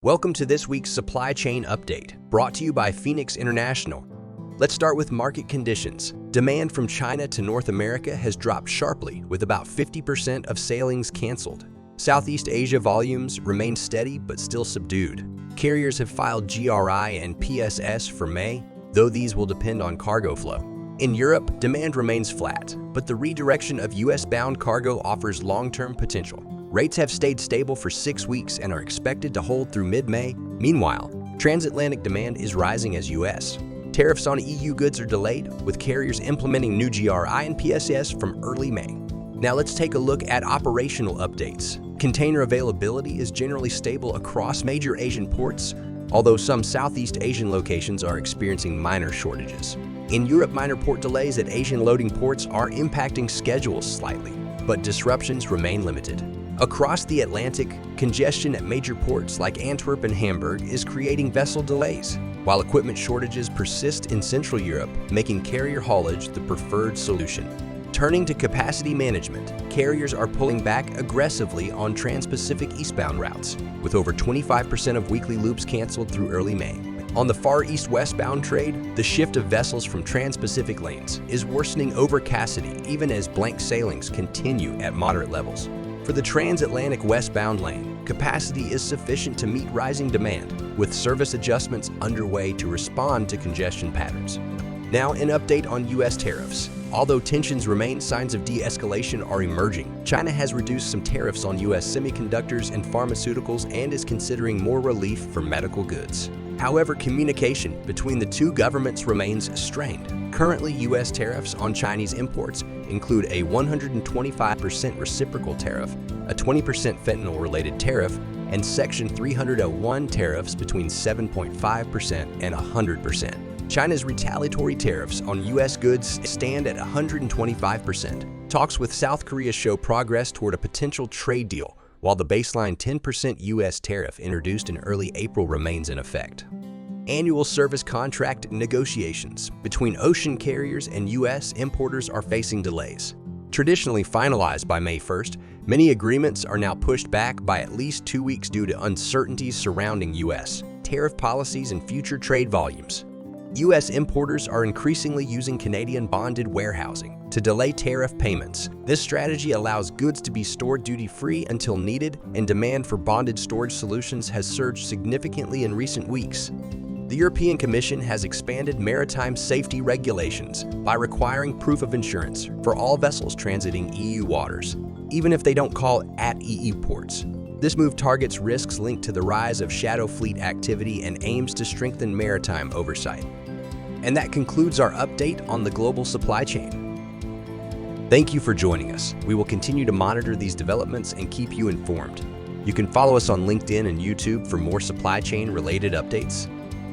Welcome to this week's Supply Chain Update, brought to you by Phoenix International. Let's start with market conditions. Demand from China to North America has dropped sharply, with about 50% of sailings canceled. Southeast Asia volumes remain steady but still subdued. Carriers have filed GRI and PSS for May, though these will depend on cargo flow. In Europe, demand remains flat, but the redirection of US-bound cargo offers long-term potential. Rates have stayed stable for 6 weeks and are expected to hold through mid-May. Meanwhile, transatlantic demand is rising as U.S. tariffs on EU goods are delayed, with carriers implementing new GRI and PSS from early May. Now let's take a look at operational updates. Container availability is generally stable across major Asian ports, although some Southeast Asian locations are experiencing minor shortages. In Europe, minor port delays at Asian loading ports are impacting schedules slightly, but disruptions remain limited. Across the Atlantic, congestion at major ports like Antwerp and Hamburg is creating vessel delays, while equipment shortages persist in Central Europe, making carrier haulage the preferred solution. Turning to capacity management, carriers are pulling back aggressively on Trans-Pacific eastbound routes, with over 25% of weekly loops canceled through early May. On the Far East westbound trade, the shift of vessels from Trans-Pacific lanes is worsening overcapacity even as blank sailings continue at moderate levels. For the transatlantic westbound lane, capacity is sufficient to meet rising demand, with service adjustments underway to respond to congestion patterns. Now, an update on U.S. tariffs. Although tensions remain, signs of de-escalation are emerging. China has reduced some tariffs on U.S. semiconductors and pharmaceuticals and is considering more relief for medical goods. However, communication between the two governments remains strained. Currently, U.S. tariffs on Chinese imports include a 125% reciprocal tariff, a 20% fentanyl-related tariff, and Section 301 tariffs between 7.5% and 100%. China's retaliatory tariffs on U.S. goods stand at 125%. Talks with South Korea show progress toward a potential trade deal, while the baseline 10% U.S. tariff introduced in early April remains in effect. Annual service contract negotiations between ocean carriers and U.S. importers are facing delays. Traditionally finalized by May 1st, many agreements are now pushed back by at least 2 weeks due to uncertainties surrounding U.S. tariff policies and future trade volumes. U.S. importers are increasingly using Canadian bonded warehousing to delay tariff payments. This strategy allows goods to be stored duty-free until needed, and demand for bonded storage solutions has surged significantly in recent weeks. The European Commission has expanded maritime safety regulations by requiring proof of insurance for all vessels transiting EU waters, even if they don't call at EU ports. This move targets risks linked to the rise of shadow fleet activity and aims to strengthen maritime oversight. And that concludes our update on the global supply chain. Thank you for joining us. We will continue to monitor these developments and keep you informed. You can follow us on LinkedIn and YouTube for more supply chain related updates.